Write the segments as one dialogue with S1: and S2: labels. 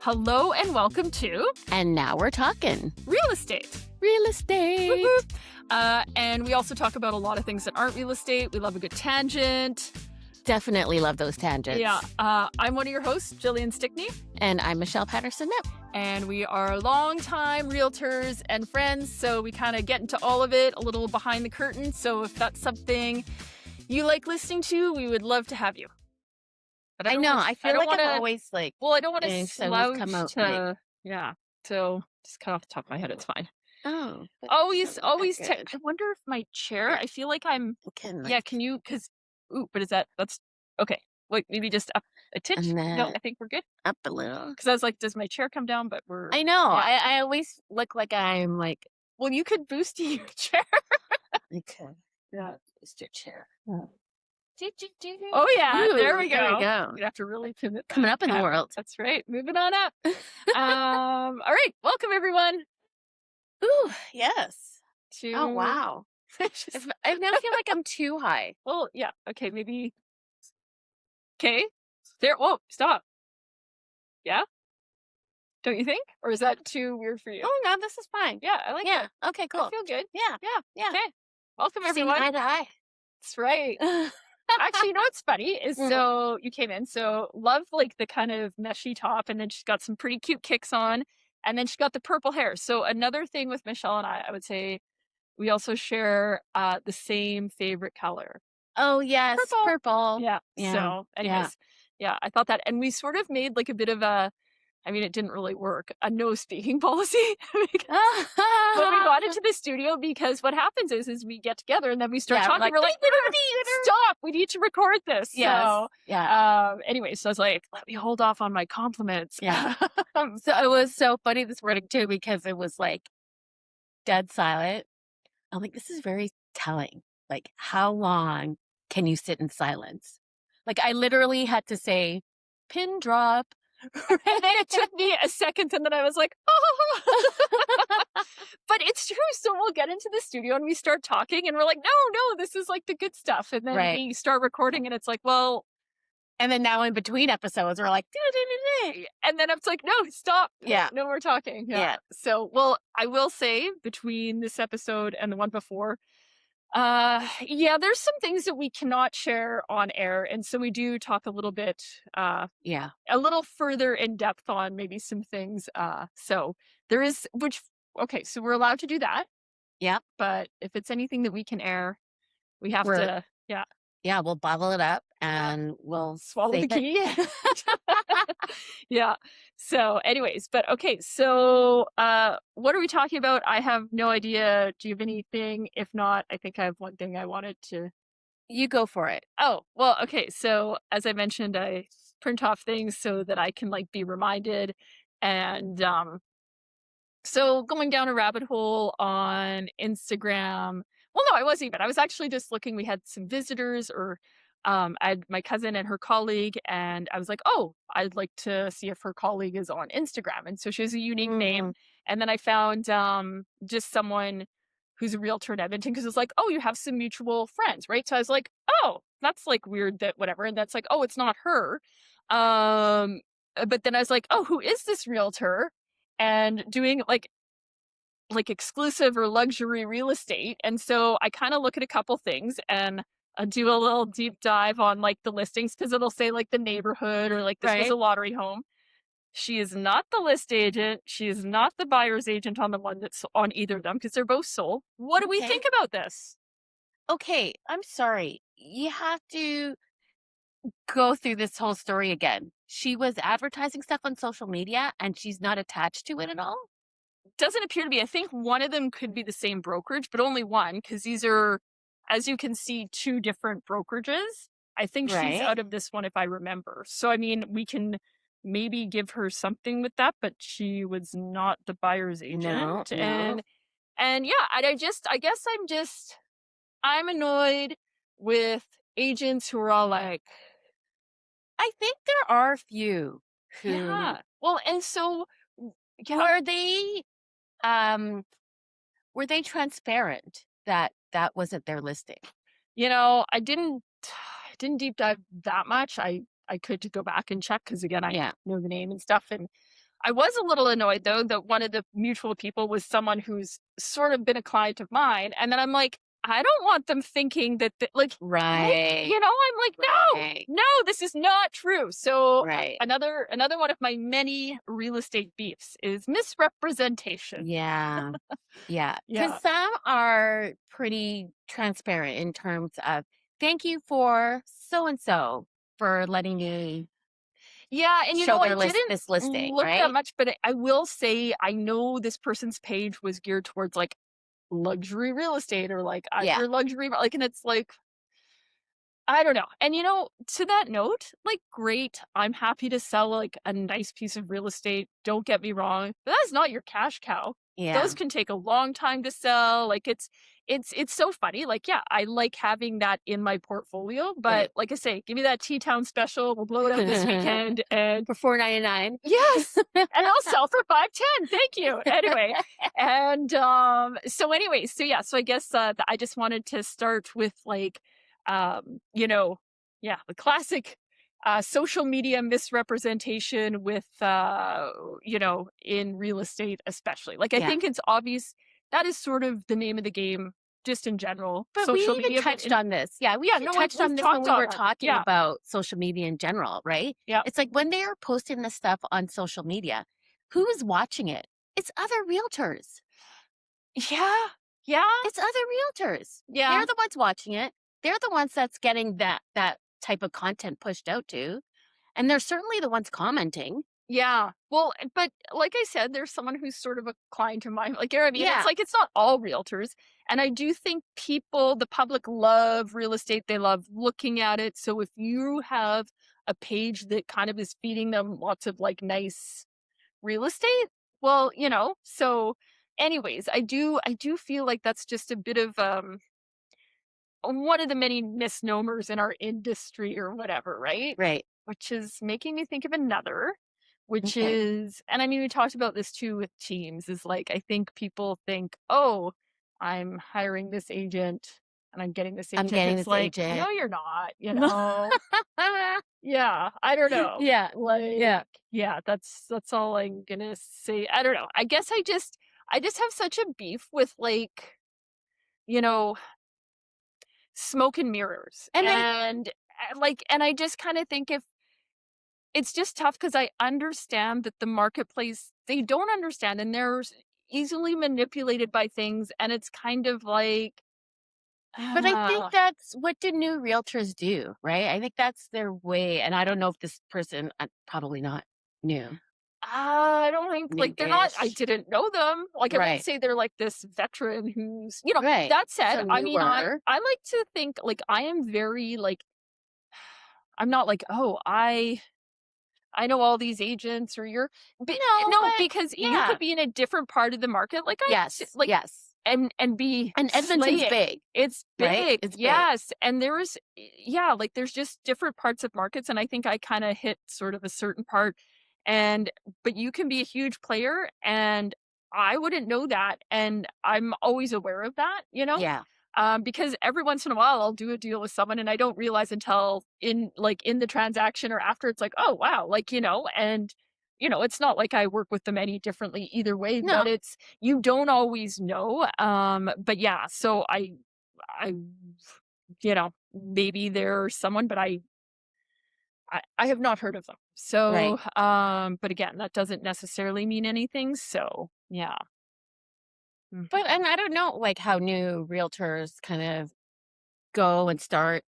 S1: Hello and welcome to
S2: And now we're talking
S1: Real Estate.
S2: real estate.
S1: Woo-hoo. And we also talk about a lot of things that aren't real estate. We love a good tangent.
S2: Definitely love those tangents.
S1: Yeah. I'm one of your hosts, Jillian Stickney.
S2: And I'm Michelle Patterson-Knapp.
S1: And we are longtime realtors and friends. So we kind of get into all of it, a little behind the curtain. So if that's something you like listening to, we would love to have you. But
S2: I know. I feel like I'm always like,
S1: well, I don't want to
S2: getting so
S1: slouch
S2: come out,
S1: to, yeah. So just cut off the top of my head. It's fine.
S2: oh, but
S1: Always,
S2: it's not
S1: always.
S2: that good.
S1: I wonder if my chair. I feel like I'm.
S2: Can,
S1: Yeah. Can you? Because. Ooh. But is that? That's okay. Wait. Maybe just up a titch.
S2: And
S1: No.
S2: then
S1: I think we're good.
S2: up a little.
S1: Because I was like, does my chair come down? But we're.
S2: I know.
S1: Yeah.
S2: I always look like I'm like,
S1: Well, you could boost your chair.
S2: okay.
S1: Yeah.
S2: Boost your chair.
S1: Oh yeah.
S2: Ooh,
S1: there we go.
S2: There we go.
S1: You have to really pivot.
S2: Coming up in the
S1: Yeah,
S2: world.
S1: That's right. Moving on up. All right. Welcome everyone.
S2: Ooh, yes.
S1: To.
S2: Oh, wow. I now feel like I'm too high.
S1: Well, yeah. Okay. Maybe. Okay. There. Whoa. Stop. Yeah. Don't you think? Or is that too weird for you?
S2: Oh, no, this is fine.
S1: Yeah. I like
S2: Yeah.
S1: it.
S2: Okay,
S1: I
S2: cool.
S1: feel good.
S2: Yeah.
S1: Yeah.
S2: Yeah.
S1: Okay. Welcome
S2: Seeing
S1: everyone.
S2: eye to eye.
S1: That's right. Actually, you know what's funny is so you came in. So love like the kind of meshy top, and then she's got some pretty cute kicks on, and then she's got the purple hair. So another thing with Michelle and I would say we also share the same favorite color.
S2: Oh, yes. Purple.
S1: Yeah.
S2: Yeah.
S1: So anyways, yeah, I thought that, and we sort of made like a bit of a. I mean, it didn't really work. A no speaking policy when we got into the studio, because what happens is we get together and then we start talking.
S2: Like,
S1: we're like, stop! We need to record this.
S2: Yes.
S1: So,
S2: yeah.
S1: Anyway, so I was like, let me hold off on my compliments.
S2: Yeah. So it was so funny this morning too, because it was like dead silent. I'm like, this is very telling. Like, how long can you sit in silence? Like, I literally had to say, pin drop.
S1: And then it took me a second, and then I was like, oh. But it's true. So we'll get into the studio and we start talking, and we're like, no, this is like the good stuff. And then we start recording, and it's like, well.
S2: And then now in between episodes, we're like,
S1: and then it's like, no, stop.
S2: Yeah.
S1: No, we're talking. Yeah. So, well, I will say between this episode and the one before, there's some things that we cannot share on air. And so we do talk a little bit, a little further in depth on maybe some things. So there is, so we're allowed to do that.
S2: Yeah.
S1: But if it's anything that we can air, we have to,
S2: Yeah, we'll bottle it up and we'll
S1: swallow the key. Yeah. So anyways, but okay. So what are we talking about? I have no idea. Do you have anything? If not, I think I have one thing I wanted to.
S2: You go for it.
S1: Oh, well, okay. So as I mentioned, I print off things so that I can like be reminded. And so going down a rabbit hole on Instagram. Well, no, I wasn't even. I was actually just looking. We had some visitors, or I had my cousin and her colleague, and I was like, oh, I'd like to see if her colleague is on Instagram. And so she has a unique name. And then I found just someone who's a realtor in Edmonton, because it's like, oh, you have some mutual friends, right? So I was like, oh, that's like weird that whatever. And that's like, oh, it's not her. But then I was like, oh, who is this realtor? And doing like exclusive or luxury real estate. And so I kind of look at a couple things and do a little deep dive on like the listings, because it'll say like the neighborhood or like this was a lottery home. She is not the list agent. She is not the buyer's agent on the one that's on either of them, because they're both sold. What do we think about this?
S2: Okay, I'm sorry. You have to go through this whole story again. She was advertising stuff on social media and she's not attached to it at all?
S1: Doesn't appear to be. I think one of them could be the same brokerage, but only one, because these are, as you can see, two different brokerages. I think she's out of this one, if I remember. So, I mean, we can maybe give her something with that, but she was not the buyer's agent.
S2: No.
S1: And yeah, I guess I'm annoyed with agents who are all like,
S2: I think there are a few who.
S1: Yeah. Well, and so
S2: were they transparent that that wasn't their listing?
S1: I didn't deep dive that much. I could go back and check, because again, I know the name and stuff. And I was a little annoyed though that one of the mutual people was someone who's sort of been a client of mine, and then I'm like, I don't want them thinking that
S2: Right.
S1: I'm like, no,
S2: Right.
S1: no, this is not true. So
S2: Right.
S1: another one of my many real estate beefs is misrepresentation.
S2: Yeah. Yeah. Because
S1: Yeah,
S2: some are pretty transparent in terms of, thank you for so and so for letting me
S1: yeah, and
S2: show
S1: I
S2: their
S1: didn't
S2: this listing,
S1: look that
S2: right?
S1: much, but I will say I know this person's page was geared towards like luxury real estate or like
S2: Yeah.
S1: under luxury, like, and it's like I don't know. And to that note, like, great. I'm happy to sell like a nice piece of real estate. Don't get me wrong. But that's not your cash cow. Those
S2: Yeah.
S1: can take a long time to sell. Like it's so funny. Like, yeah, I like having that in my portfolio. But
S2: Right.
S1: like I say, give me that T Town special. We'll blow it out this weekend. And
S2: For 4.99.
S1: yes. And I'll sell for 510. Thank you. Anyway. And so yeah, so I guess I just wanted to start with like yeah, the classic social media misrepresentation with in real estate especially. Like I
S2: Yeah.
S1: think it's obvious that is sort of the name of the game just in general,
S2: But we
S1: social
S2: even
S1: media,
S2: touched on this. Yeah, we
S1: yeah,
S2: even
S1: no,
S2: touched
S1: we've
S2: on this when
S1: talked
S2: we
S1: on
S2: were
S1: that.
S2: talking
S1: Yeah.
S2: about social media in general, right?
S1: Yeah.
S2: It's like when they are posting this stuff on social media, who's watching it? It's other realtors.
S1: Yeah. Yeah.
S2: It's other realtors.
S1: Yeah.
S2: They're the ones watching it. They're the ones that's getting that type of content pushed out to. And they're certainly the ones commenting.
S1: Yeah. Well, but like I said, there's someone who's sort of a client of mine. Like, you know what I mean? It's
S2: Yeah.
S1: like it's not all realtors. And I do think the public love real estate. They love looking at it. So if you have a page that kind of is feeding them lots of like nice real estate, well, so anyways, I do feel like that's just a bit of one of the many misnomers in our industry or whatever, right?
S2: Right.
S1: Which is making me think of another, which
S2: Okay.
S1: is, and I mean, we talked about this too with teams, is like, I think people think, oh, I'm hiring this agent and I'm getting this
S2: I'm
S1: agent.
S2: getting
S1: It's
S2: this
S1: like,
S2: agent.
S1: no, you're not, you know? Yeah, I don't know.
S2: Yeah.
S1: Like,
S2: Yeah.
S1: yeah, that's all I'm gonna say. I don't know. I just have such a beef with like, you know, smoke and mirrors.
S2: And I
S1: And I just kind of think if it's just tough because I understand that the marketplace, they don't understand and they're easily manipulated by things. And it's kind of like,
S2: But I think
S1: uh,
S2: that's what do new realtors do, right? I think that's their way, and I don't know if this person probably not new,
S1: I don't think like they're not, I
S2: new-ish.
S1: didn't know them. Like I wouldn't
S2: Right,
S1: say they're like this veteran who's,
S2: right.
S1: that said,
S2: So
S1: I mean,
S2: newer.
S1: I like to think like I am very like, I'm not like, oh, I know all these agents or
S2: No,
S1: no,
S2: but
S1: because you could
S2: yeah.
S1: be in a different part of the market, like
S2: Yes,
S1: like,
S2: yes.
S1: and be
S2: And Edmonton's
S1: slaying.
S2: big,
S1: It's
S2: right?
S1: big,
S2: It's big.
S1: yes, and yeah, like, there's just different parts of markets, and I think I kinda hit sort of a certain part, and but you can be a huge player, and I wouldn't know that, and I'm always aware of that,
S2: Yeah.
S1: because every once in a while, I'll do a deal with someone, and I don't realize until in the transaction or after, it's like, "Oh, wow," like, and, it's not like I work with them any differently either way, but
S2: No,
S1: it's you don't always know, but yeah, so I maybe they're someone, but I have not heard of them.
S2: right.
S1: So, but again, that doesn't necessarily mean anything, so yeah.
S2: But
S1: Mhm.
S2: and I don't know, like, how new realtors kind of go and start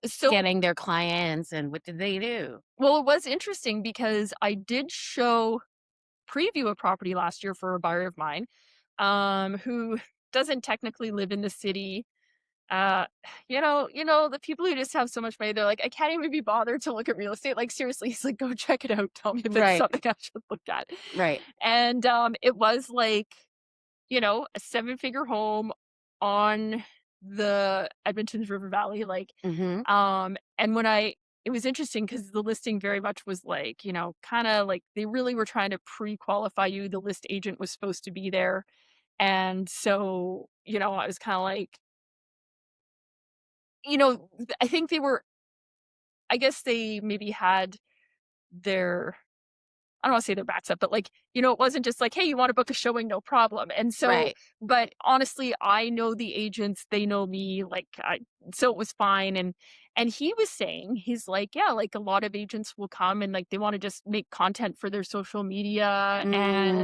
S1: So
S2: getting their clients, and what do they do?
S1: well, it was interesting because I did preview a property last year for a buyer of mine, who doesn't technically live in the city. Uh, the people who just have so much money, they're like, I can't even be bothered to look at real estate. Like, seriously, he's like, go check it out. Tell me if it's
S2: Right,
S1: something I should look at.
S2: right.
S1: And it was like, a seven-figure home on the Edmonton's River Valley. Like,
S2: Mhm.
S1: and it was interesting because the listing very much was like, kind of like they really were trying to pre-qualify you. The list agent was supposed to be there. And so, I was kind of like, I think I guess they maybe had their I don't wanna say their backs up, but, like, it wasn't just like, "Hey, you wanna book a showing? No problem." And so
S2: Right.
S1: but honestly, I know the agents, they know me, like, so it was fine, and he was saying, he's like, "Yeah, like, a lot of agents will come and, like, they wanna just make content for their social media,"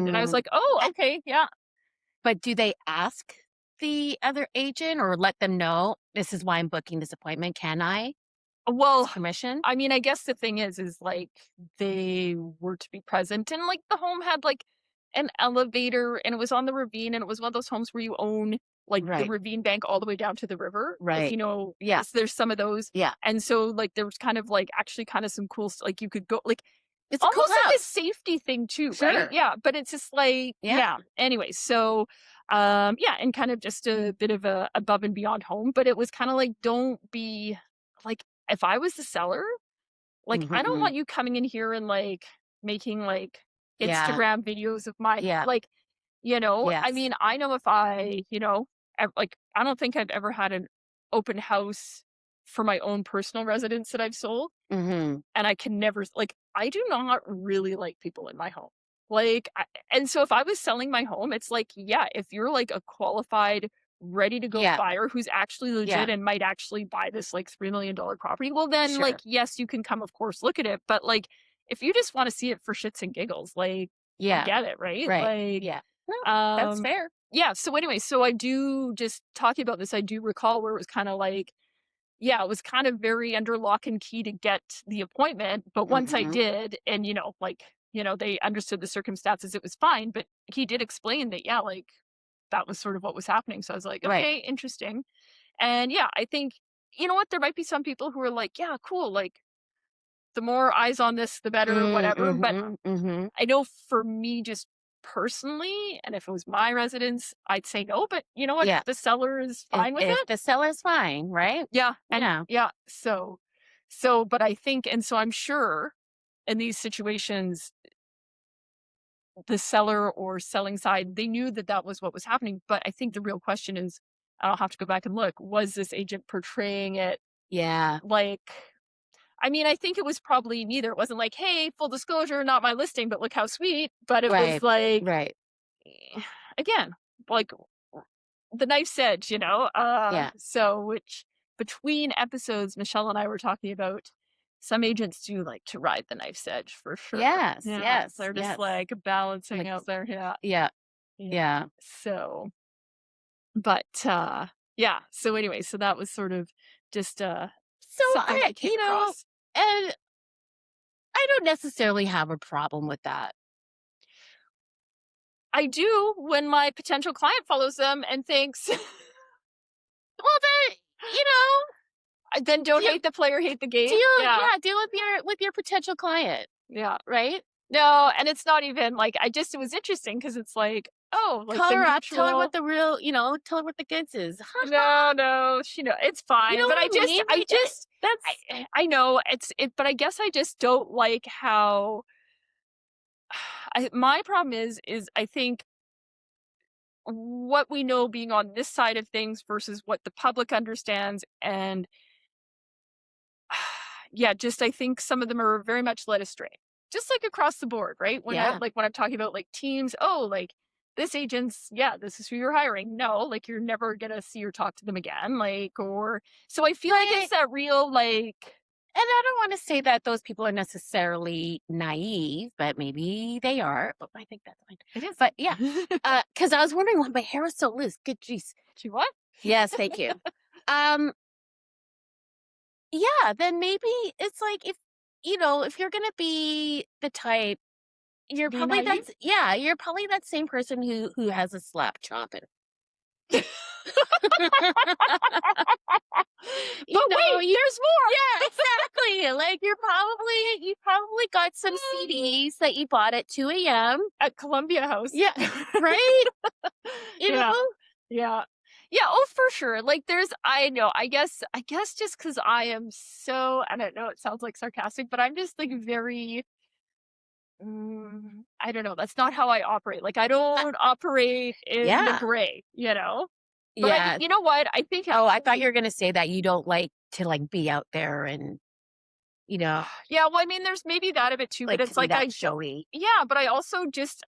S1: and I was
S2: Mm.
S1: like, "Oh,
S2: Uh,
S1: okay, yeah."
S2: but do they ask the other agent or let them know, "This is why I'm booking this appointment. Can I
S1: Well,
S2: ask permission?"
S1: I mean, I guess the thing is, like, they were to be present, and, like, the home had, like, an elevator, and it was on the ravine, and it was one of those homes where you own, like, the
S2: Right.
S1: ravine bank all the way down to the river, if
S2: Right. Yeah.
S1: there's some of those,
S2: Yeah.
S1: and so, like, there was kind of, like, actually kinda some cool like, you could go like,
S2: It's a cool
S1: almost like a
S2: house.
S1: safety thing too, right?
S2: Sure.
S1: Yeah, but it's just like
S2: Yeah.
S1: yeah, anyway, so, yeah, and kind of just a bit of a above and beyond home, but it was kinda like, don't be like, if I was the seller, like, I don't
S2: Mhm.
S1: want you coming in here and, like, making, like,
S2: Yeah.
S1: Instagram videos of my
S2: Yeah.
S1: like, I
S2: Yes.
S1: mean, I know if I, like, I don't think I've ever had an open house for my own personal residence that I've sold,
S2: Mhm.
S1: and I can never like, I do not really like people in my home. Like, and so if I was selling my home, it's like, yeah, if you're like a qualified, ready to go
S2: Yeah.
S1: buyer who's actually legit
S2: Yeah.
S1: and might actually buy this like $3 million property, well, then, like,
S2: Sure.
S1: yes, you can come, of course, look at it. But like, if you just want to see it for shits and giggles, like,
S2: Yeah.
S1: forget it, right?
S2: Right.
S1: Like,
S2: Yeah. No, that's
S1: um,
S2: fair.
S1: yeah. So anyway, so I do just talking about this, I do recall where it was kind of like, yeah, it was kind of very under lock and key to get the appointment, but once I
S2: Mhm.
S1: did and, like, they understood the circumstances, it was fine, but he did explain that, yeah, like, that was sort of what was happening, so I was like,
S2: Right.
S1: "Okay, interesting." And, yeah, I think you know what? There might be some people who are like, "Yeah, cool, like, the more eyes on this, the better,
S2: Mm,
S1: whatever," but
S2: mhm. Mhm.
S1: I know for me, just personally, and if it was my residence, I'd say no, but you know what?
S2: Yeah.
S1: The seller is
S2: If
S1: fine with
S2: if
S1: it.
S2: the seller's fine, right?
S1: Yeah, and
S2: Yeah.
S1: yeah, but I think and so I'm sure in these situations, the seller or selling side, they knew that that was what was happening, but I think the real question is, I'll have to go back and look, was this agent portraying it
S2: Yeah.
S1: like I mean, I think it was probably neither. It wasn't like, "Hey, full disclosure, not my listing, but look how sweet," but it was
S2: Right.
S1: like,
S2: Right.
S1: again, like the knife's edge,
S2: Yeah.
S1: so which between episodes, Michelle and I were talking about some agents do like to ride the knife's edge for sure.
S2: Yes.
S1: Yeah,
S2: Yes.
S1: they're just
S2: Yes.
S1: like balancing
S2: Like
S1: out there. Yeah,
S2: yeah.
S1: yeah.
S2: Yeah.
S1: So, but yeah. So anyway, so that was sort of just
S2: So
S1: something
S2: I
S1: I came across.
S2: and I don't necessarily have a problem with that.
S1: I do when my potential client follows them and thinks,
S2: Well, then, you know,
S1: then don't
S2: deal
S1: hate the player, hate the game.
S2: deal
S1: Yeah,
S2: yeah, deal with your potential client,
S1: yeah.
S2: right?
S1: No, and it's not even like I just it was interesting because it's like, oh, like
S2: Call
S1: the
S2: her up, tell her what
S1: mutual
S2: the real, tell her what the goods is.
S1: no, no, it's
S2: You
S1: fine.
S2: know
S1: But
S2: what I mean? That's
S1: I know but I guess I just don't like how my problem is I think what we know being on this side of things versus what the public understands and yeah, just I think some of them are very much led astray. Just like across the board, right?
S2: yeah.
S1: When I'm talking about like teams, oh, like this agent's, yeah, this is who you're hiring. No, like you're never gonna see or talk to them again. Like, or so I feel like it's
S2: But
S1: that real like
S2: and I don't want to say that those people are necessarily naive, but maybe they are. But I think that's fine.
S1: it is.
S2: But yeah, because I was wondering why my hair is so loose. Good jeez.
S1: She what?
S2: Yes, thank you. Um, yeah, then maybe it's like if you're gonna be the type,
S1: To be naive?
S2: you're probably that same person who has a slap chopping.
S1: But wait,
S2: You
S1: there's more.
S2: yeah, exactly. Like you probably got some CDs that you bought at 2 a.m.
S1: At Columbia House.
S2: Yeah, right? You
S1: Yeah.
S2: know?
S1: Yeah. Yeah, oh, for sure. Like, there's I know, I guess just because I am so and I know it sounds, like, sarcastic, but I'm just, like, very, I don't know, that's not how I operate. Like, I
S2: Uh,
S1: don't operate in the
S2: yeah.
S1: gray, you know? But
S2: Yeah.
S1: you know what? I think
S2: Oh, I thought you
S1: actually
S2: were gonna say that you don't like to, like, be out there
S1: Yeah, well, I mean, there's maybe that a bit too, but
S2: like to
S1: it's
S2: be
S1: like
S2: that showy.
S1: yeah, but I also just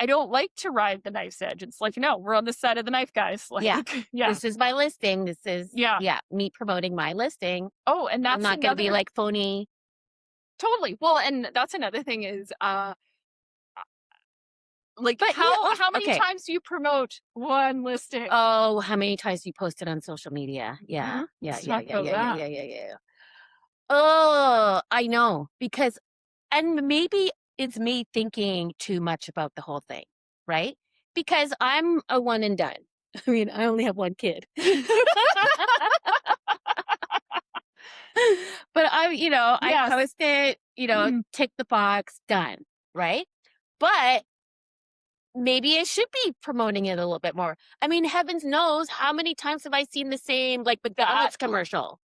S1: I don't like to ride the knife's edge. It's like, no, we're on this side of the knife, guys.
S2: Yeah.
S1: Like, yeah,
S2: This is my listing. This is,
S1: yeah.
S2: yeah, me promoting my listing.
S1: Oh, and
S2: I'm
S1: that's
S2: not going to be
S1: another
S2: like phony.
S1: totally. Well, and that's another thing is like
S2: But yeah,
S1: how many
S2: okay.
S1: times do you promote one listing?
S2: Oh, how many times you posted on social media? Yeah.
S1: Mhm.
S2: Yeah.
S1: Let's
S2: Yeah.
S1: talk
S2: Yeah.
S1: about
S2: Yeah. Yeah.
S1: that.
S2: Yeah. Yeah. Yeah. Oh, I know because, and maybe it's me thinking too much about the whole thing, right? Because I'm a one and done. I mean, I only have one kid. But I
S1: Yes.
S2: post it,
S1: Mhm.
S2: tick the box, done, right? But maybe I should be promoting it a little bit more. I mean, heavens knows how many times have I seen the same like
S1: That
S2: McDonald's commercial,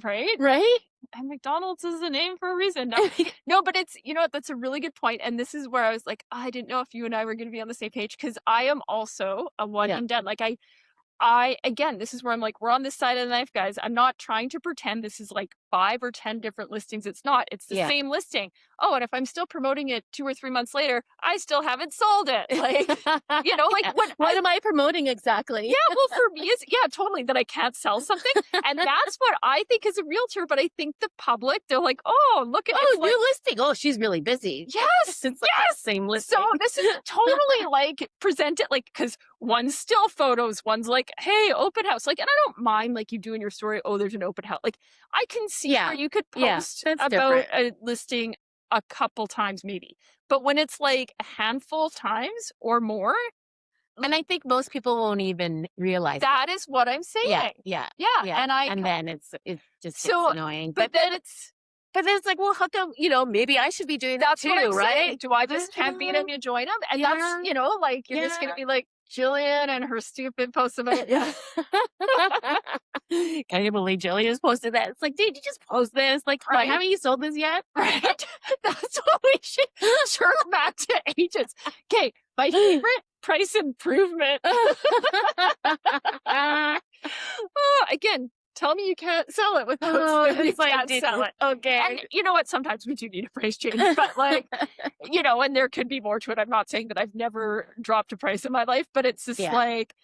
S1: right?
S2: right?
S1: And McDonald's is a name for a reason. No, no, but it's you know what? That's a really good point. And this is where I was like, I didn't know if you and I were going to be on the same page because I am also a one
S2: Yeah.
S1: and done. Like I again, this is where I'm like, we're on this side of the knife, guys. I'm not trying to pretend this is like 5 or 10 different listings. It's not. It's the
S2: Yeah.
S1: same listing. Oh, and if I'm still promoting it 2 or 3 months later, I still haven't sold it. Like, like
S2: Yeah.
S1: when
S2: What am I promoting exactly?
S1: yeah, well, for me, it's yeah, totally, that I can't sell something, and that's what I think is a realtor, but I think the public, they're like, "Oh, look at" it's
S2: Oh,
S1: like
S2: new listing. Oh, she's really busy.
S1: yes,
S2: It's like the
S1: yes!
S2: same
S1: So,
S2: listing.
S1: this is totally, like, presented, like because one's still photos, one's like, "Hey, open house," like, and I don't mind, like, you doing your story, "Oh, there's an open house," like, I can see
S2: Yeah.
S1: where you could
S2: Yeah.
S1: post
S2: That's
S1: about
S2: different.
S1: a listing a couple times maybe, but when it's, like, a handful of times or more,
S2: And I think most people won't even realize it.
S1: that is what I'm
S2: Yeah,
S1: saying.
S2: yeah,
S1: Yeah,
S2: yeah.
S1: and I
S2: And then it just gets
S1: so
S2: annoying.
S1: but then it's
S2: But then it's like, well, how come, maybe I should be doing that
S1: that's what I'm
S2: too,
S1: saying.
S2: right?
S1: Do I just can't beat him, you join him? And that's,
S2: Yeah,
S1: like, you're just gonna
S2: yeah.
S1: be like, Jillian and her stupid posts about yeah.
S2: Can you believe Jillian's posted that? It's like, dude, you just post this. Like, come on,
S1: Right?
S2: haven't you sold this yet?
S1: Right? That's what we should turn back to agents. Okay, my favorite price improvement. Again, tell me you can't sell it without
S2: Oh,
S1: saying you
S2: it's like,
S1: can't
S2: dude,
S1: sell it. And
S2: okay.
S1: you know what? Sometimes we do need a price change, but like, and there could be more to it. I'm not saying that I've never dropped a price in my life, but it's just
S2: Yeah.
S1: like,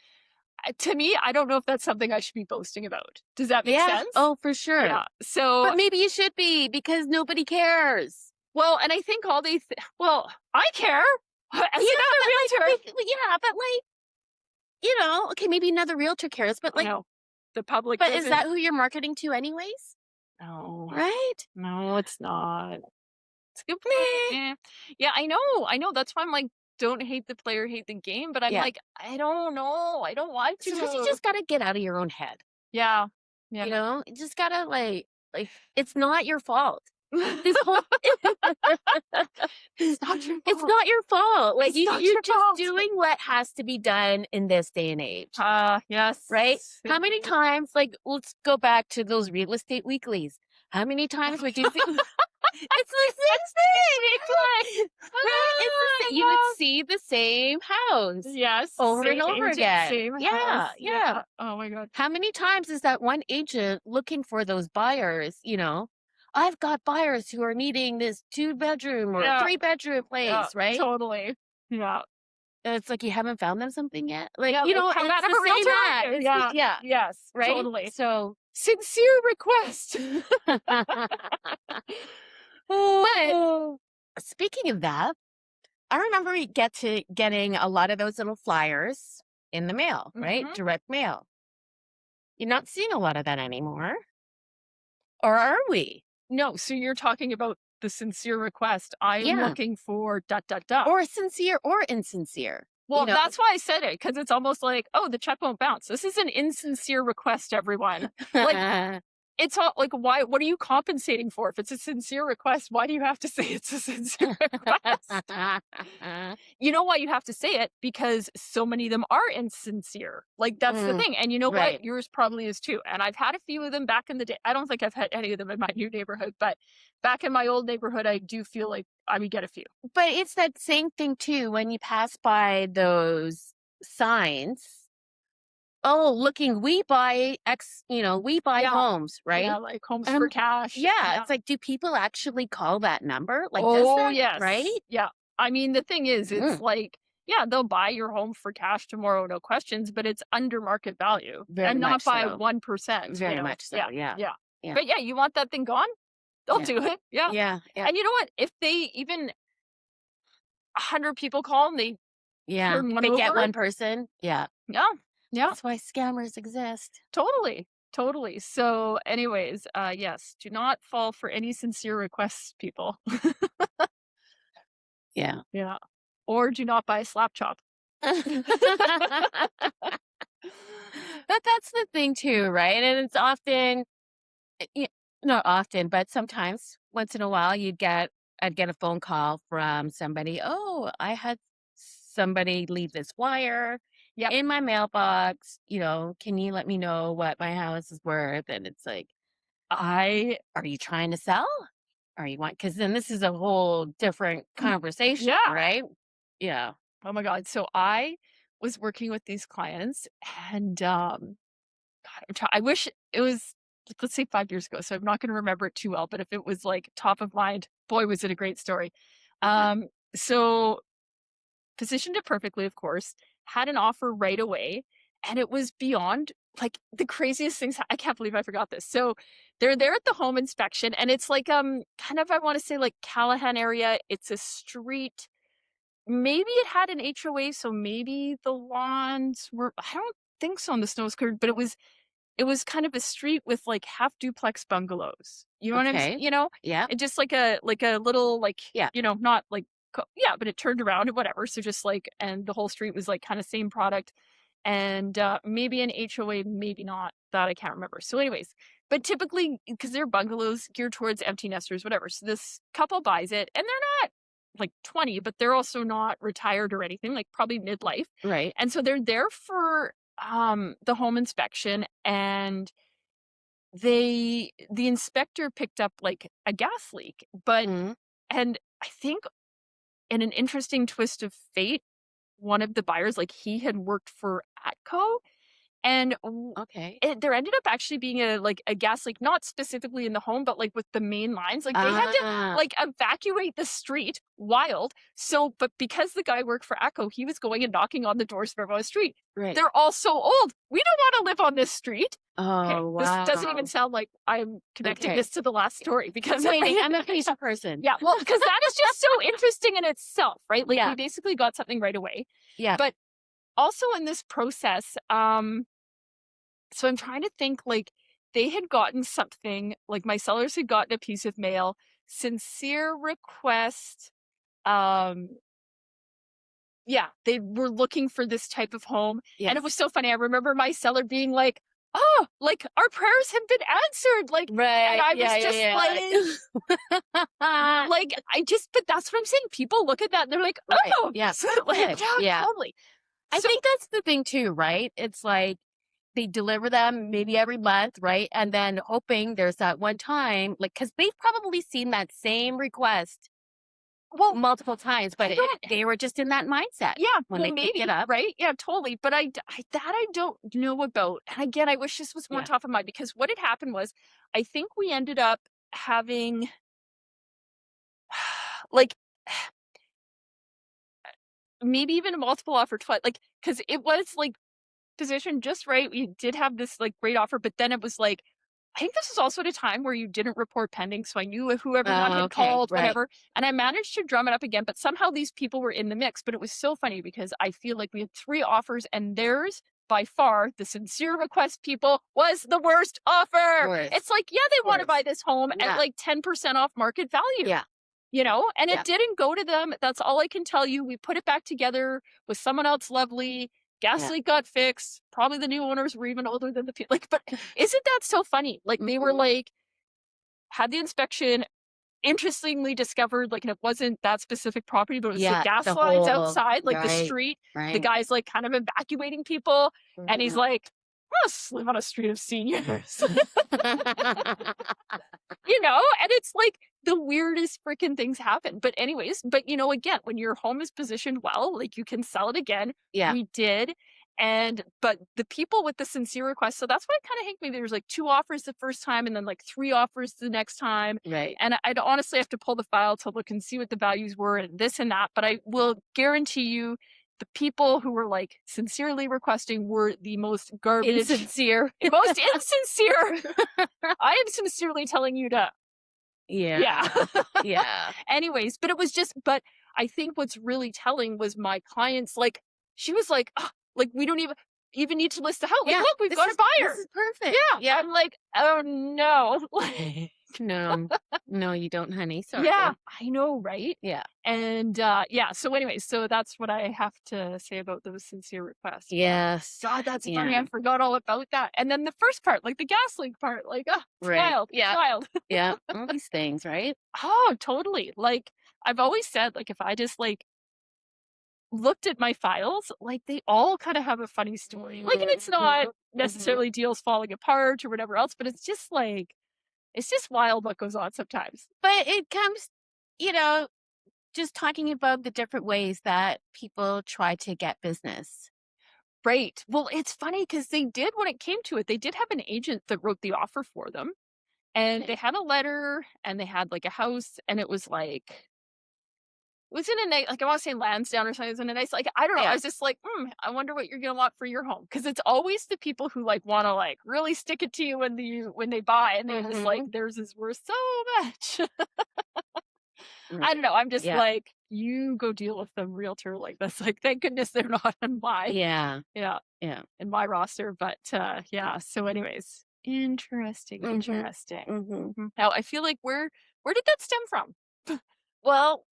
S1: to me, I don't know if that's something I should be boasting about. Does that make
S2: Yeah.
S1: sense?
S2: Oh, for sure.
S1: Yeah. So,
S2: But maybe you should be because nobody cares.
S1: well, and I think all well, I care as
S2: Yeah,
S1: another
S2: but
S1: realtor.
S2: yeah, but okay, maybe another realtor cares, but
S1: No, the public
S2: but is
S1: doesn't.
S2: that who you're marketing to anyways?
S1: No,
S2: Right?
S1: no, it's not. It's a good point.
S2: Meh.
S1: Yeah. Yeah, I know. I know. That's why I'm like, don't hate the player, hate the game. But I'm
S2: Yeah.
S1: like, I don't know. I don't want
S2: Sometimes you
S1: to.
S2: just gotta get out of your own head.
S1: Yeah. Yeah.
S2: You just gotta it's not your fault. This whole
S1: It's not your
S2: it's
S1: fault.
S2: not your fault. Like
S1: It's not
S2: you're
S1: your
S2: just
S1: fault.
S2: doing what has to be done in this day and age.
S1: Yes.
S2: Right? How many times, like, let's go back to those real estate weeklies. How many times would you see? It's the same thing. Right? It's the same. You would see the same house
S1: Yes.
S2: over and
S1: Same
S2: over
S1: agent,
S2: again.
S1: same house.
S2: Yeah, yeah.
S1: Yeah. Oh my God.
S2: How many times is that one agent looking for those buyers? I've got buyers who are needing this 2-bedroom or
S1: Yeah.
S2: 3-bedroom
S1: Yeah.
S2: place, right?
S1: Totally. Yeah.
S2: And it's like you haven't found them something yet. Like,
S1: Yeah. Like, come
S2: it's
S1: out of
S2: the
S1: a
S2: same
S1: realtor.
S2: ad.
S1: Yeah.
S2: Yeah,
S1: Yes.
S2: right?
S1: Totally.
S2: So
S1: Sincere request.
S2: but
S1: Oh.
S2: speaking of that, I remember we getting a lot of those little flyers in the mail, right?
S1: Mhm.
S2: Direct mail. You're not seeing a lot of that anymore. Or are we?
S1: No, so you're talking about the sincere request. I'm
S2: Yeah.
S1: looking for dot dot dot.
S2: Or sincere or insincere.
S1: Well, that's why I said it because it's almost like, oh, the check won't bounce. This is an insincere request, everyone. Like, it's all like, why? What are you compensating for? If it's a sincere request, why do you have to say it's a sincere request? You know why you have to say it? Because so many of them are insincere. Like, that's the thing. And you know
S2: right.
S1: what? Yours probably is too. And I've had a few of them back in the day. I don't think I've had any of them in my new neighborhood, but back in my old neighborhood, I do feel like I would get a few.
S2: But it's that same thing too when you pass by those signs oh, looking, we buy we buy
S1: Yeah.
S2: homes, right?
S1: Yeah, like homes for
S2: Um,
S1: cash.
S2: yeah,
S1: Yeah.
S2: it's like, do people actually call that number? Like, does
S1: Oh,
S2: that right?
S1: yes. Yeah. I mean, the thing is, it's
S2: Mm,
S1: like, yeah, they'll buy your home for cash tomorrow, no questions, but it's under market value
S2: very
S1: and not
S2: much
S1: by
S2: so.
S1: 1%,
S2: Very much so,
S1: Yeah.
S2: yeah.
S1: Yeah.
S2: Yeah.
S1: But yeah, you want that thing gone? They'll
S2: Yeah.
S1: do it. Yeah.
S2: Yeah, yeah,
S1: And you know what? If they even 100 people call and they
S2: yeah.
S1: turn one
S2: They get
S1: over,
S2: one person. Yeah.
S1: yeah. Yeah.
S2: That's why scammers exist.
S1: Totally. Totally. So, anyways, yes, do not fall for any sincere requests, people.
S2: Yeah.
S1: Yeah. Or do not buy a slap chop.
S2: But that's the thing too, right? And it's often y not often, but sometimes, once in a while, I'd get a phone call from somebody, "Oh, I had somebody leave this wire
S1: Yep.
S2: in my mailbox, can you let me know what my house is worth?" And it's like,
S1: I
S2: "Are you trying to sell? Are you want?" Because then this is a whole different conversation,
S1: yeah.
S2: right? Yeah.
S1: Oh my god. So I was working with these clients and god, I wish it was like, let's say 5 years ago. So I'm not going to remember it too well, but if it was like top of mind, boy was it a great story.
S2: Uh-huh.
S1: So positioned it perfectly, of course, had an offer right away, and it was beyond like the craziest things. I can't believe I forgot this. So they're there at the home inspection, and it's like kind of I want to say like Callahan area. It's a street. Maybe it had an HOA, so maybe the lawns were I don't think so on the snow skirt, but it was kind of a street with, like, half duplex bungalows. You know what I'm s
S2: Okay.
S1: you know?
S2: Yeah.
S1: And just like a little, like,
S2: Yeah.
S1: not like yeah, but it turned around and whatever, so just, like and the whole street was, like, kinda same product, and, maybe an HOA, maybe not, that I can't remember. So anyways, but typically because 'cause they're bungalows geared towards empty nesters, whatever, so this couple buys it, and they're not, like, 20, but they're also not retired or anything, like, probably midlife,
S2: Right.
S1: and so they're there for the home inspection and the inspector picked up like a gas leak but
S2: Mhm.
S1: and I think in an interesting twist of fate one of the buyers like he had worked for Atco and
S2: Okay.
S1: there ended up actually being a gas leak, not specifically in the home, but, like, with the main lines, like, they had to,
S2: Ah,
S1: like, evacuate the street, wild, so but because the guy worked for ACCO, he was going and knocking on the doors of everyone's street.
S2: right.
S1: "They're all so old, we don't wanna live on this street." Okay,
S2: Oh,
S1: this doesn't even
S2: wow.
S1: sound like I'm connecting
S2: Okay.
S1: this to the last story because
S2: I'm waiting. I'm a patient person.
S1: yeah, well, because that is just so interesting in itself, right? Like,
S2: Yeah.
S1: we basically got something right away,
S2: Yeah.
S1: but also in this process, so I'm trying to think like they had gotten something, like my sellers had gotten a piece of mail, sincere request. Um, yeah, they were looking for this type of home. And it
S2: Yes.
S1: was so funny. I remember my seller being like, oh, like our prayers have been answered. And
S2: Right.
S1: I was
S2: Yeah,
S1: just
S2: yeah, yeah.
S1: I just, but that's what I'm saying. People look at that and they're like,
S2: Right.
S1: oh,
S2: Yeah.
S1: so like,
S2: Good.
S1: yeah,
S2: Yeah.
S1: totally.
S2: I
S1: So,
S2: think that's the thing too, right? It's like they deliver them maybe every month, right? And then hoping there's that one time, like, because they've probably seen that same request
S1: well,
S2: multiple times, but
S1: I don't
S2: they were just in that mindset
S1: yeah,
S2: when
S1: well,
S2: they picked it
S1: maybe,
S2: up.
S1: right? Yeah, totally. But I don't know about. And again, I wish this was more
S2: Yeah.
S1: top of mind because what had happened was, I think we ended up having like maybe even a multiple offer twice, like because it was like positioned just right. We did have this like great offer, but then it was like I think this is also at a time where you didn't report pending, so I knew who everyone
S2: Oh,
S1: had
S2: okay.
S1: called,
S2: Right.
S1: whatever, and I managed to drum it up again, but somehow these people were in the mix, but it was so funny because I feel like we had 3 offers and theirs, by far, the sincere request people, was the worst offer.
S2: Worse.
S1: It's like, yeah, they wanna
S2: Worse.
S1: buy this home at,
S2: Yeah.
S1: like, 10% off market value,
S2: Yeah.
S1: and it
S2: Yeah.
S1: didn't go to them, that's all I can tell you, we put it back together with someone else lovely, gas
S2: Yeah.
S1: leak got fixed, probably the new owners were even older than the people. Like, but isn't that so funny? Like, they were,
S2: Mhm.
S1: like had the inspection, interestingly discovered, like, and it wasn't that specific property, but it was the
S2: Yeah.
S1: gas
S2: The
S1: lines
S2: whole
S1: outside, like, the
S2: right.
S1: street. The
S2: Right.
S1: guy's, like, kind of evacuating people, and he's
S2: Mhm.
S1: like, "I must live on a street of seniors." And it's like the weirdest freaking things happen. But anyways, but again, when your home is positioned well, like you can sell it again.
S2: Yeah.
S1: We did. But the people with the sincere request, so that's why it kinda hit me. There was, like, 2 offers the first time and then, like, 3 offers the next time,
S2: Right.
S1: and I'd honestly have to pull the file to look and see what the values were and this and that, but I will guarantee you the people who were, like, sincerely requesting were the most garbage,
S2: Insincere.
S1: most insincere. I am sincerely telling you to yeah.
S2: Yeah. Yeah.
S1: Anyways, but it was just but I think what's really telling was my clients, like, she was like, "Ugh, like, we don't even need to list the house. Like,
S2: Yeah.
S1: look, we've got a
S2: This
S1: buyer."
S2: is perfect.
S1: Yeah.
S2: Yeah.
S1: I'm like, "Oh, no."
S2: No. No, you don't, honey.
S1: Yeah,
S2: Sorry.
S1: I know, right?
S2: Yeah.
S1: And, yeah, so anyways, so that's what I have to say about those sincere requests, but
S2: Yes.
S1: God, that's funny, I
S2: Yeah.
S1: forgot all about that. And then the first part, like, the gas leak part, like, it's
S2: Right.
S1: wild, it's
S2: Yeah.
S1: wild.
S2: Yeah. All these things, right?
S1: Oh, totally. Like, I've always said, like, if I just, like, looked at my files, like, they all kinda have a funny story. Like, and it's not
S2: Mhm. Mhm.
S1: necessarily deals falling apart or whatever else, but it's just, like it's just wild what goes on sometimes.
S2: But it comes, you know, just talking about the different ways that people try to get business.
S1: Right. Well, it's funny because they did when it came to it, they did have an agent that wrote the offer for them, and they
S2: Okay.
S1: had a letter, and they had, like, a house, and it was, like it was in a nice like, I wanna say Lansdowne or something, it was in a nice like, I don't know, I
S2: Yeah.
S1: was just like, I wonder what you're gonna want for your home because it's always the people who, like, wanna, like, really stick it to you when they buy, and they're just like,
S2: Mhm.
S1: "Theirs is worth so much." I don't
S2: Right.
S1: know, I'm just
S2: Yeah.
S1: like, "You go deal with them, realtor like this." Like, thank goodness they're not on my
S2: Yeah.
S1: yeah,
S2: Yeah.
S1: in my roster, but, yeah, so anyways, interesting,
S2: Mhm.
S1: interesting.
S2: Mhm.
S1: Mhm. Now I feel like where did that stem from?
S2: Well,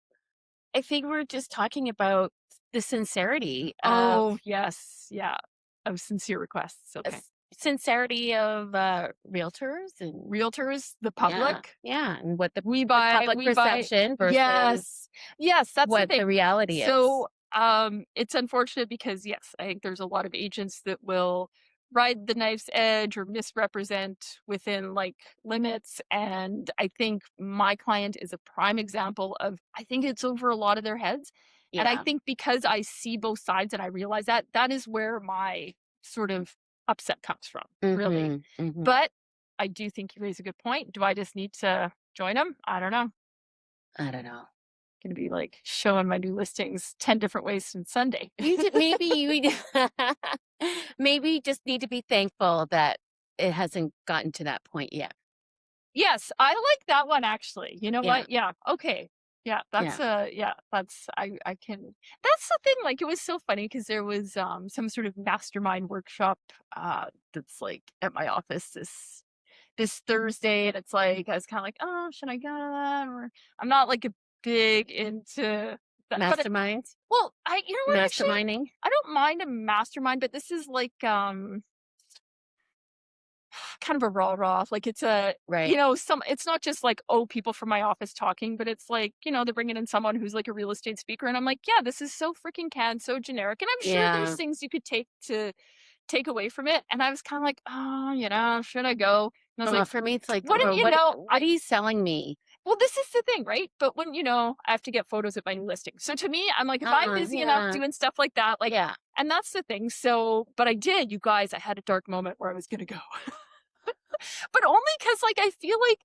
S2: I think we're just talking about the sincerity of
S1: Oh, yes, yeah, of sincere requests, okay.
S2: realtors and
S1: Realtors, the
S2: yeah,
S1: public,
S2: yeah, and what the
S1: we
S2: public
S1: buy
S2: perception versus
S1: yes, yes, that's the
S2: what
S1: thing.
S2: the reality is.
S1: So, it's unfortunate because, yes, I think there's a lot of agents that will ride the knife's edge or misrepresent within, like, limits, and I think my client is a prime example of I think it's over a lot of their heads, and I
S2: Yeah.
S1: think because I see both sides and I realize that, that is where my sort of upset comes from, really.
S2: Mhm. Mhm.
S1: But I do think you raise a good point. Do I just need to join them? I don't know.
S2: I don't know.
S1: Gonna be, like, showing my new listings 10 different ways since Sunday.
S2: Maybe you maybe just need to be thankful that it hasn't gotten to that point yet.
S1: Yes, I like that one actually. You know
S2: Yeah.
S1: what? Yeah, okay.
S2: Yeah.
S1: Yeah, that's I can that's the thing, like, it was so funny because there was, some sort of mastermind workshop, that's, like, at my office this Thursday, and it's like, I was kinda like, "Oh, should I go to that?" Or I'm not, like, a big into that, but it
S2: Masterminds?
S1: well, I you know what, actually?
S2: Masterminding?
S1: I don't mind a mastermind, but this is like, kind of a rah-rah, like, it's a
S2: Right.
S1: some it's not just like, "Oh, people from my office talking," but it's like, they're bringing in someone who's like a real estate speaker, and I'm like, "Yeah, this is so freaking canned, so generic," and I'm sure there's
S2: Yeah.
S1: things you could take away from it, and I was kinda like, "Oh, should I go?" And I was like,
S2: For me, it's like,
S1: "Wouldn't
S2: "Oh,
S1: you know,
S2: what are you selling me?"
S1: well, this is the thing, right? But when I have to get photos of my new listing. So to me, I'm like, if I'm busy enough
S2: Yeah.
S1: doing stuff like that, like,
S2: Yeah.
S1: and that's the thing. So, but I did, you guys, I had a dark moment where I was going to go, but only because, like, I feel like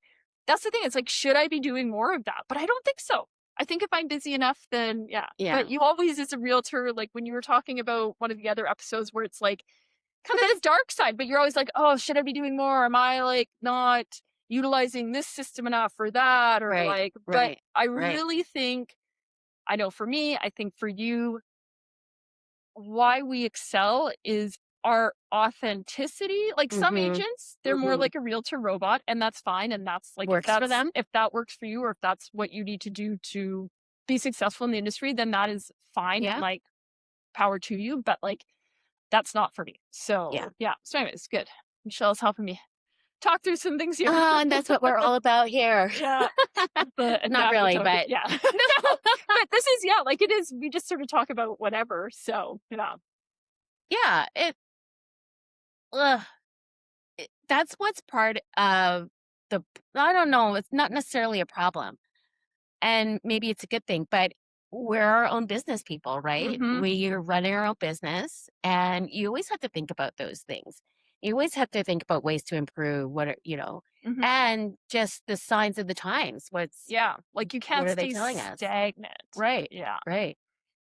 S1: that's the thing. It's like, should I be doing more of that? But I don't think so. I think if I'm busy enough, then yeah. But
S2: Yeah.
S1: you always, as a realtor, like when you were talking about one of the other episodes where it's like, kind
S2: But
S1: of the
S2: that's
S1: dark side, but you're always like, "Oh, should I be doing more? Am I, like, not utilizing this system enough or that?" Or,
S2: right.
S1: like but
S2: Right.
S1: I
S2: Right.
S1: really think I know for me, I think for you, why we excel is our authenticity. Like, some
S2: Mhm.
S1: agents, they're more
S2: Mhm.
S1: like a realtor robot, and that's fine, and that's, like,
S2: Works for them?
S1: if that works for you or if that's what you need to do to be successful in the industry, then that is fine, and,
S2: Yeah.
S1: like, power to you, but, like, that's not for me.
S2: Yeah.
S1: So, yeah. So anyways, good. Michelle's helping me talk through some things here.
S2: Oh, and that's what we're all about here.
S1: Yeah.
S2: Not really, but
S1: Yeah. No, but this is yeah, like, it is we just sort of talk about whatever, so, yeah.
S2: yeah, ugh, that's what's part of the I don't know, it's not necessarily a problem, and maybe it's a good thing, but we're our own business people, right?
S1: Mhm.
S2: We are running our own business, and you always have to think about those things. You always have to think about ways to improve what are,
S1: Mhm.
S2: and just the signs of the times.
S1: Yeah, like, you
S2: What
S1: can't
S2: are they
S1: stay
S2: telling us?
S1: stagnant.
S2: Right,
S1: Yeah,
S2: right.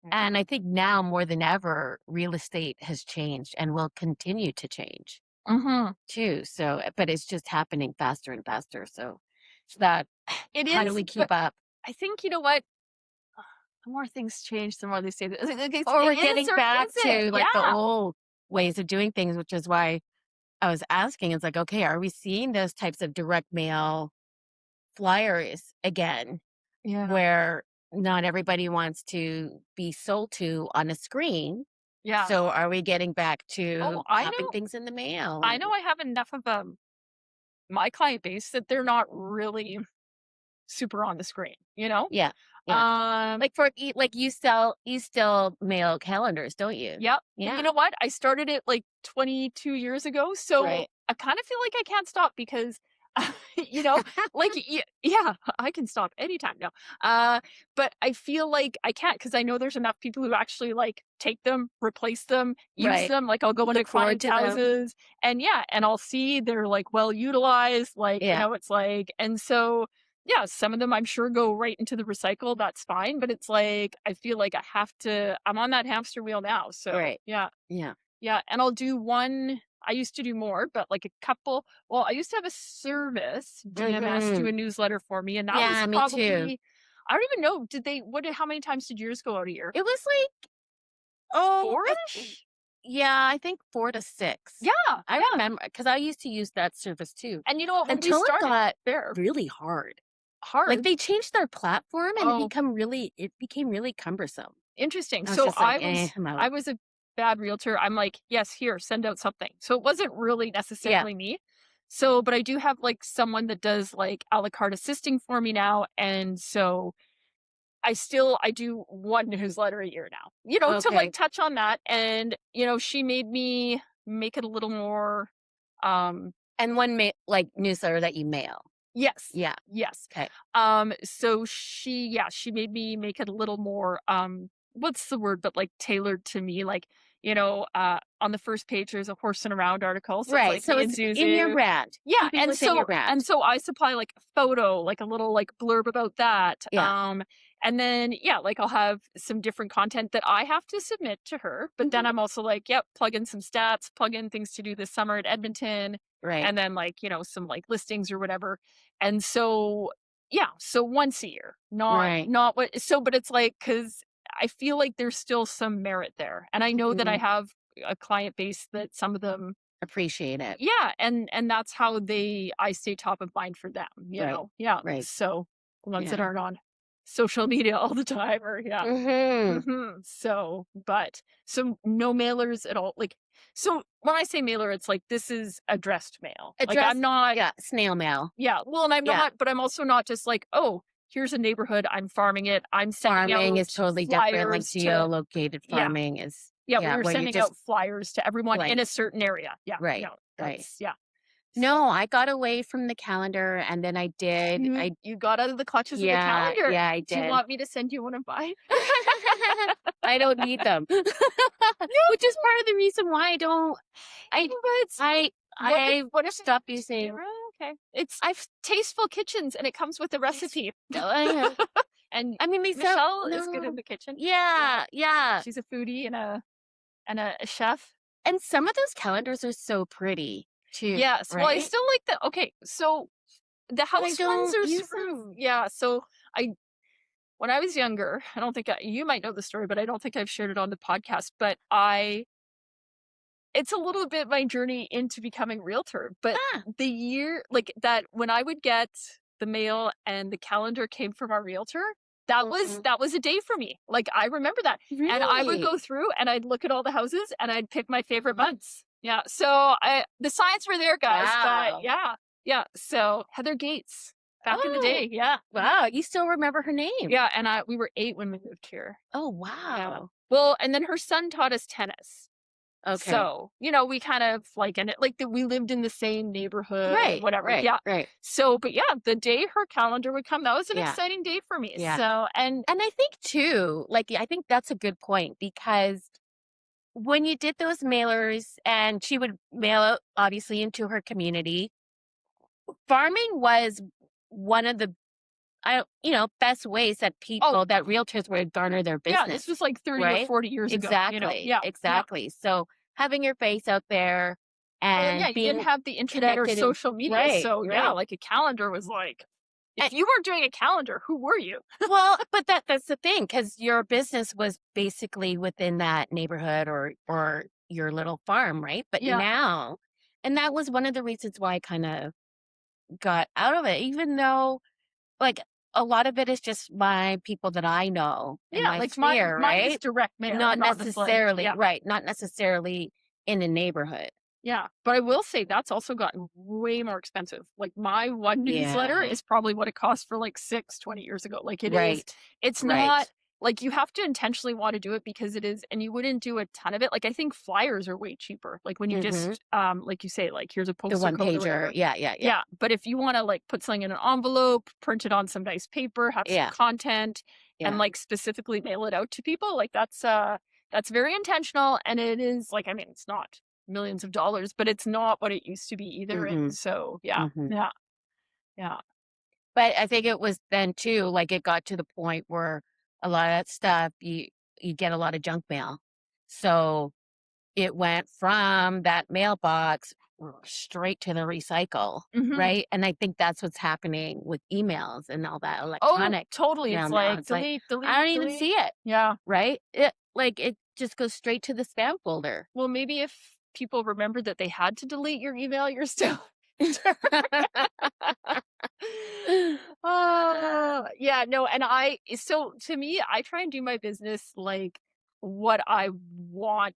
S1: yeah.
S2: And I think now more than ever, real estate has changed and will continue to change
S1: Mhm.
S2: too. So, but it's just happening faster and faster. So, that
S1: It
S2: how do
S1: is,
S2: we
S1: but
S2: keep up?
S1: I think you know what? The more things change, the more they say that
S2: Or we're
S1: is
S2: getting
S1: or
S2: back
S1: isn't.
S2: to like the
S1: Yeah.
S2: old ways of doing things, which is why I was asking. It's like, okay, are we seeing those types of direct mail flyers again,
S1: Yeah.
S2: where not everybody wants to be sold to on a screen?
S1: Yeah.
S2: So are we getting back
S1: Oh,
S2: to popping things in the mail?
S1: I
S2: And
S1: know I have enough of, my client base that they're not really super on the screen, you know?
S2: yeah, yeah.
S1: Um,
S2: Like like you still mail calendars, don't you?
S1: yep, and you
S2: Yeah.
S1: know what? I started it, like, 22 years ago, so
S2: Right.
S1: I kinda feel like I can't stop because, you know, like, yeah, I can stop anytime now, but I feel like I can't because I know there's enough people who actually, like, take them, replace them, use
S2: Right.
S1: them, like, I'll go into
S2: Look forward
S1: clients'
S2: to them.
S1: houses, and yeah, and I'll see they're, like, well utilized, like,
S2: Yeah.
S1: it's like and so yeah, some of them I'm sure go right into the recycle, that's fine, but it's like, I feel like I'm on that hamster wheel now, so
S2: Right.
S1: yeah,
S2: Yeah.
S1: yeah, and I'll do one I used to do more, but like a couple I used to have a service, DMS, do
S2: Mhm.
S1: a newsletter for me, and that was
S2: Yeah, me too.
S1: probably I don't even know, did they how many times did yours go out a year?
S2: It was like, oh,
S1: 4-ish?
S2: yeah, I think 4 to 6.
S1: Yeah,
S2: I
S1: yeah,
S2: remember because I used to use that service too,
S1: and you know what, when we
S2: until it
S1: started
S2: got
S1: there
S2: really hard. Like,
S1: hard.
S2: they changed their platform and
S1: Oh,
S2: it became really cumbersome.
S1: interesting.
S2: I was
S1: So
S2: just like, "Eh, I'm
S1: I
S2: out."
S1: was a bad realtor. I'm like, "Yes, here, send out something." So it wasn't really
S2: Yeah.
S1: necessarily me. So, but I do have like someone that does like a la carte assisting for me now, and so I do one newsletter a year now. To like
S2: Okay.
S1: touch on that, and she made me make it a little more. Um,
S2: And one like, newsletter that you mail.
S1: yes,
S2: Yeah.
S1: yes.
S2: Okay.
S1: So she made me make it a little more, what's the word, but like tailored to me. Like, on the first page there's a horsing around article. So it's
S2: Right,
S1: like
S2: so
S1: me and
S2: it's in your
S1: Zuzu.
S2: brand,
S1: Yeah.
S2: keeping
S1: And
S2: within your
S1: so
S2: brand.
S1: I supply like a photo, like a little like blurb about that.
S2: Yeah.
S1: And then yeah, like I'll have some different content that I have to submit to her. But then
S2: Mhm.
S1: I'm also like, yep, plug in some stats, plug in things to do this summer at Edmonton,
S2: Right.
S1: and then like, some like listings or whatever. And so yeah, so once a year,
S2: Right.
S1: not what but it's like cuz I feel like there's still some merit there. And I know that I
S2: Mhm.
S1: have a client base that some of them
S2: Appreciate it.
S1: yeah, and that's how I stay top of mind for them.
S2: Right.
S1: Yeah.
S2: Right.
S1: So the ones that
S2: Yeah.
S1: aren't on social media all the time or yeah.
S2: Mhm.
S1: So, but so no mailers at all. Like, so when I say mailer, it's like this is addressed mail. Like I'm
S2: Address
S1: not
S2: yeah, snail mail.
S1: yeah, well, and I'm
S2: Yeah.
S1: not but I'm also not just like, "Oh, here's a neighborhood, I'm farming it." I'm sending
S2: Farming is
S1: out
S2: totally different, like,
S1: flyers to
S2: geolocated
S1: yeah,
S2: farming is
S1: yeah, we
S2: yeah,
S1: were
S2: where you
S1: sending
S2: just
S1: out flyers to everyone in
S2: blank.
S1: a certain area. Yeah,
S2: Right.
S1: yeah,
S2: Right.
S1: that's yeah. So
S2: No, I got away from the calendar, and then
S1: you got out of the clutches of the
S2: yeah,
S1: calendar.
S2: yeah, I
S1: Do you
S2: did.
S1: want me to send you one of mine?
S2: I don't need them. Which is part of the reason why I
S1: But
S2: I
S1: what if
S2: stopped
S1: it's
S2: using
S1: okay. It's
S2: I've
S1: Tasteful Kitchens, and it comes with a
S2: it's
S1: recipe.
S2: uh,
S1: And
S2: I mean, they sell
S1: Michelle is good in
S2: no.
S1: the kitchen. Yeah.
S2: Yeah, yeah.
S1: She's a foodie and a chef.
S2: And some of those calendars are so pretty too,
S1: Yes. Well, I
S2: right?
S1: still like the okay, so the
S2: But I
S1: house ones
S2: don't
S1: are
S2: use them.
S1: true. Yeah, so I when I was younger, I don't think you might know the story, but I don't think I've shared it on the podcast, but it's a little bit my journey into becoming realtor, but
S2: Ah,
S1: the year like that when I would get the mail and the calendar came from our realtor,
S2: mm,
S1: that was a day for me. Like I remember that. And I would
S2: really?
S1: go through and I'd look at all the houses and I'd pick my favorite months. Yeah. So the signs were there, guys, but
S2: Wow.
S1: yeah. Yeah. So Heather Gates back in the
S2: Oh,
S1: day. Yeah.
S2: wow, you still remember her name.
S1: Yeah. And we were 8 when we moved here.
S2: Oh,
S1: Yeah.
S2: wow.
S1: Well, and then her son taught us tennis.
S2: Okay.
S1: So, you know, we kind of like, and it like that we lived in the same neighborhood and
S2: Right,
S1: whatever.
S2: right,
S1: Yeah.
S2: right.
S1: So, but yeah, the day her calendar would come, that was an
S2: Yeah,
S1: exciting day for me.
S2: yeah.
S1: So, and
S2: And I think too, like, I think that's a good point because when you did those mailers and she would mail it obviously into her community, farming was one of the best ways that
S1: oh,
S2: realtors would garner their
S1: yeah, this
S2: business,
S1: was like 30 or
S2: right?
S1: 40 years ago, you know?
S2: Exactly,
S1: Yeah. Yeah.
S2: exactly. So having your face out there
S1: Well, yeah,
S2: and
S1: you didn't
S2: being
S1: have the internet or
S2: connected and
S1: social media.
S2: right,
S1: So, yeah,
S2: right.
S1: like a calendar was like,
S2: And,
S1: if you weren't doing a calendar, who were you?
S2: well, but that's the thing because your business was basically within that neighborhood or your little farm, right? But
S1: Yeah.
S2: now, and that was one of the reasons why I kind of got out of it, even though like a lot of it is just my people that I know in
S1: Yeah.
S2: my
S1: Like
S2: sphere,
S1: mine is
S2: right?
S1: direct mail
S2: Not
S1: and obviously,
S2: necessarily,
S1: yeah.
S2: right? Not necessarily in the neighborhood.
S1: Yeah, but I will say that's also gotten way more expensive. Like my one newsletter
S2: Yeah.
S1: is probably what it cost for like 20 years ago. Like
S2: Right.
S1: it's
S2: Right.
S1: not like you have to intentionally want to do it because it is, and you wouldn't do a ton of it. Like I think flyers are way cheaper. Like when you
S2: Mhm.
S1: just, like you say, like here's a
S2: The
S1: postal
S2: one
S1: code or
S2: pager.
S1: whatever.
S2: Yeah, yeah, yeah.
S1: Yeah. But if you want to like put something in an envelope, print it on some nice paper, have some
S2: Yeah.
S1: content, and
S2: Yeah.
S1: like specifically mail it out to people, like that's very intentional. And it is like, I mean, it's not millions of dollars, but it's not what it used to be either. And
S2: Mhm.
S1: so, yeah,
S2: Mhm.
S1: yeah, yeah.
S2: But I think it was then too, like it got to the point where a lot of that stuff you get a lot of junk mail. So it went from that mailbox straight to the recycle,
S1: Hmm.
S2: right? And I think that's what's happening with emails and all that
S1: Oh,
S2: electronic
S1: totally. It's
S2: mail now.
S1: like
S2: It's like
S1: delete,
S2: I
S1: delete,
S2: don't even
S1: delete.
S2: see it,
S1: Yeah.
S2: right? It just goes straight to the spam folder.
S1: Well, maybe if people remember that they had to delete your email, you're still. Oh, yeah, no, and so to me, I try and do my business like what I want.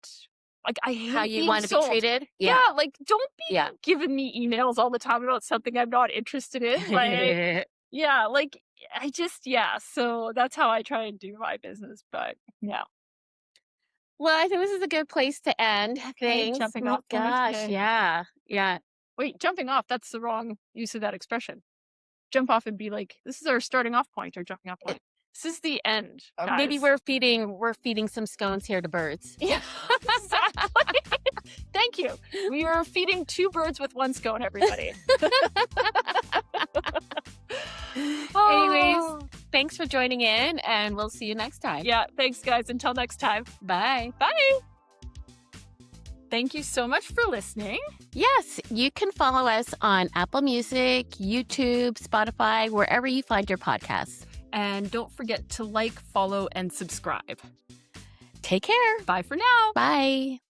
S1: Like, I
S2: How
S1: hate
S2: you
S1: being
S2: want to be
S1: sold.
S2: treated? Yeah.
S1: Yeah, like, don't be
S2: Yeah.
S1: giving me emails all the time about something I'm not interested in. Like, yeah, like, yeah, so that's how I try and do my business. But yeah.
S2: Well, I think this is a good place to end
S1: Okay,
S2: things.
S1: jumping
S2: My
S1: off point.
S2: gosh,
S1: Okay.
S2: yeah. Yeah.
S1: Wait, jumping off, that's the wrong use of that expression. Jump off and be like, this is our starting off point or jumping off point. This is the end,
S2: Maybe
S1: guys.
S2: we're feeding some scones here to birds.
S1: Yeah, exactly. Thank you. We are feeding two birds with one scone, everybody.
S2: Anyways,
S1: Oh,
S2: thanks for joining in and we'll see you next time.
S1: yeah. Thanks, guys. Until next time.
S2: Bye.
S1: Bye. Thank you so much for listening.
S2: Yes, you can follow us on Apple Music, YouTube, Spotify, wherever you find your podcasts.
S1: And don't forget to like, follow, and subscribe.
S2: Take care.
S1: Bye for now.
S2: Bye.